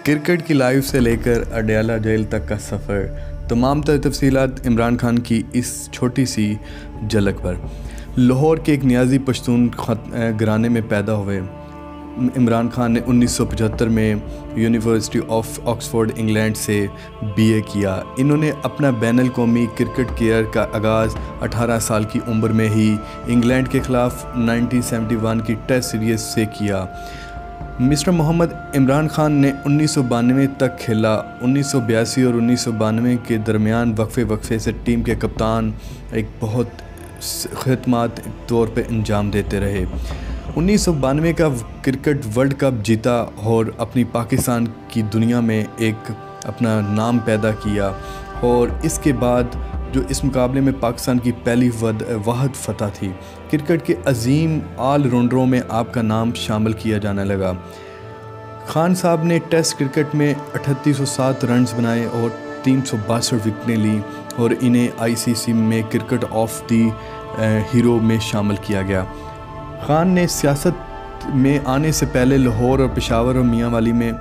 Cricket की life से लेकर अडयाला जेल तक का सफ़र, तमाम तर तफसीलात इमरान खान की इस छोटी सी झलक पर। लाहौर के एक नियाजी पश्तून घराने में पैदा हुए इमरान खान ने 1975 में यूनिवर्सिटी ऑफ ऑक्सफोर्ड इंग्लैंड से बीए किया। इन्होंने अपना बैनुल कौमी क्रिकेट कैरियर का आगाज़ 18 साल की उम्र में ही इंग्लैंड के ख़िलाफ़ 1971 की टेस्ट सीरीज़ से किया। मिस्टर मोहम्मद इमरान खान ने 1992 तक खेला। 1982 और 1992 के दरमियान वक्फे से टीम के कप्तान एक बहुत खिदमत तौर पे अंजाम देते रहे। 1992 का क्रिकेट वर्ल्ड कप जीता और अपनी पाकिस्तान की दुनिया में एक अपना नाम पैदा किया, और इसके बाद जो इस मुकाबले में पाकिस्तान की पहली वाहद फतह थी। क्रिकेट के अजीम ऑलराउंडरों में आपका नाम शामिल किया जाने लगा। खान साहब ने टेस्ट क्रिकेट में 3807 रन्स बनाए और 362 विकेटें ली, और इन्हें आईसीसी में क्रिकेट ऑफ द हीरो में शामिल किया गया। खान ने सियासत में आने से पहले लाहौर और पेशावर और मियांवाली में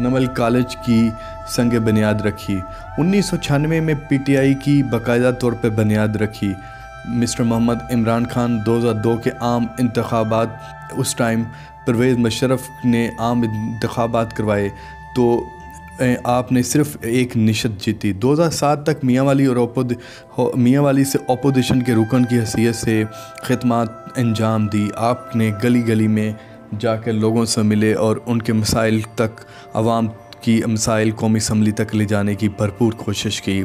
नवल कॉलेज की संग बुनियाद रखी। 1996 में पीटीआई की बाकायदा तौर पर बुनियाद रखी। मिस्टर मोहम्मद इमरान खान 2002 के आम इंतखाबात, उस टाइम परवेज़ मुशर्रफ ने आम इंतखाबात करवाए तो आपने सिर्फ एक निशत जीती। 2007 तक मियांवाली से अपोजिशन के रुकन की हैसियत से खिदमत अंजाम दी। आपने गली गली में जाकर लोगों से मिले और उनके मसाइल तक, आवाम की मसाइल कौमी असम्बली तक ले जाने की भरपूर कोशिश की।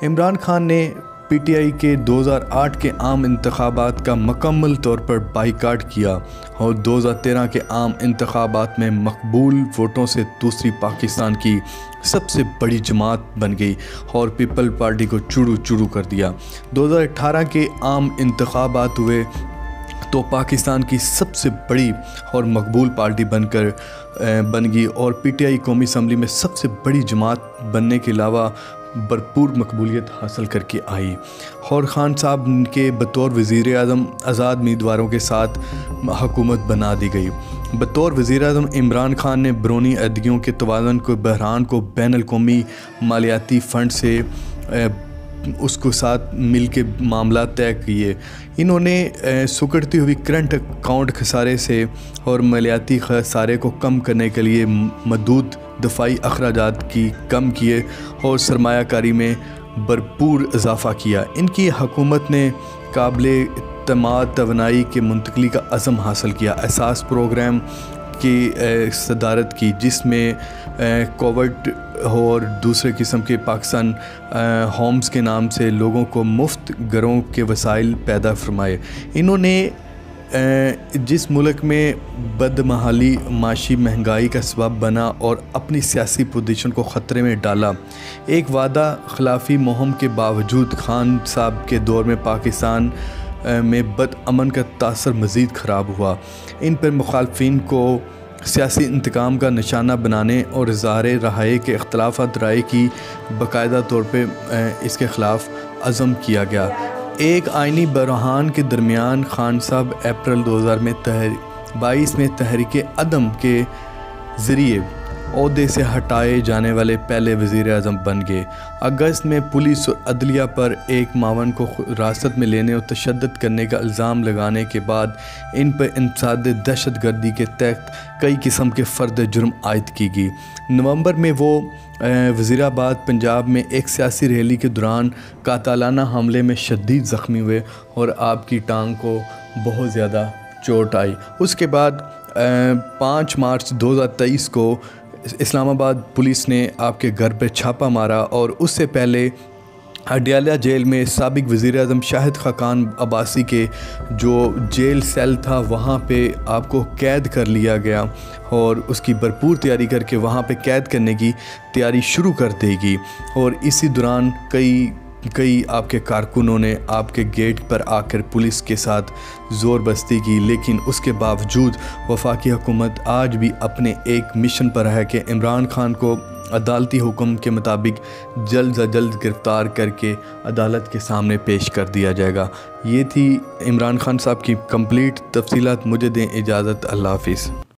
इमरान खान ने पीटीआई के 2008 के आम इंतखाबात का मुकम्मल तौर पर बाइकाट किया और 2013 के आम इंतखाबात में मकबूल वोटों से दूसरी पाकिस्तान की सबसे बड़ी जमात बन गई और पीपल पार्टी को चूरू चूरू कर दिया। 2018 के आम इंतखाबात हुए तो पाकिस्तान की सबसे बड़ी और मकबूल पार्टी बन गई और पीटीआई कौमी असम्बली में सबसे बड़ी जमात बनने के अलावा भरपूर मकबूलियत हासिल करके आई। और ख़ान साहब के बतौर वज़ीर आज़म आज़ाद उम्मीदवारों के साथ हुकूमत बना दी गई। बतौर वज़ीर आज़म इमरान खान ने बरूनी अदगियों के तवाज़ुन को, बहरान को बैनुल कौमी मालियाती फ़ंड से उसको साथ मिल के मामला तय किए। इन्होंने सुकड़ती हुई करंट अकाउंट खसारे से और मालियाती खसारे को कम करने के लिए मदूद दफ़ाई अखराजात की कम किए और सरमायाकारी में भरपूर इजाफ़ा किया। इनकी हुकूमत ने काबिल तमाद तवानाई के मुंतकली का अज़म हासिल किया। एहसास प्रोग्राम की सदारत की, जिसमें कोविड और दूसरे किस्म के पाकिस्तान होम्स के नाम से लोगों को मुफ्त घरों के वसाइल पैदा फरमाए। इन्होंने जिस मुल्क में बदमहाली माशी महंगाई का सबब बना और अपनी सियासी पोजीशन को ख़तरे में डाला। एक वादा खिलाफ़ी मुहिम के बावजूद खान साहब के दौर में पाकिस्तान में बदअमन का तासर मज़ीद ख़राब हुआ। इन पर मुखालफिन को सियासी इंतकाम का निशाना बनाने और इज़हार राय के अख्तलाफात राय की बाकायदा तौर पर इसके ख़िलाफ़ अज़म किया गया। एक आइनी बहरान के दरमियान खान साहब अप्रैल 2022 में तहरीक अदम के ज़रिए ओहदे से हटाए जाने वाले पहले वज़ीर आज़म बन गए। अगस्त में पुलिस और अदलिया पर एक मावन को हिरासत में लेने और तशद्दुद करने का इल्ज़ाम लगाने के बाद इन पर इंसाद दहशतगर्दी के तहत कई किस्म के फ़र्द जुर्म आयद की गई। नवंबर में वो वज़ीराबाद पंजाब में एक सियासी रैली के दौरान कातलाना हमले में शदीद ज़ख्मी हुए और आपकी टांग को बहुत ज़्यादा चोट आई। उसके बाद 5 मार्च 2023 को इस्लामाबाद पुलिस ने आपके घर पर छापा मारा और उससे पहले अडयाला जेल में साबिक वज़ीर आज़म शाहिद खाकान अब्बासी के जो जेल सेल था वहाँ पे आपको कैद कर लिया गया और उसकी भरपूर तैयारी करके वहाँ पे कैद करने की तैयारी शुरू कर देगी। और इसी दौरान कई आपके कारकुनों ने आपके गेट पर आकर पुलिस के साथ ज़ोरबस्ती की, लेकिन उसके बावजूद वफाकी हुकूमत आज भी अपने एक मिशन पर है कि इमरान खान को अदालती हुक्म के मुताबिक जल्द से जल्द गिरफ़्तार करके अदालत के सामने पेश कर दिया जाएगा। ये थी इमरान खान साहब की कंप्लीट तफसीलात। मुझे दें इजाज़त। अल्लाह हाफ़िज़।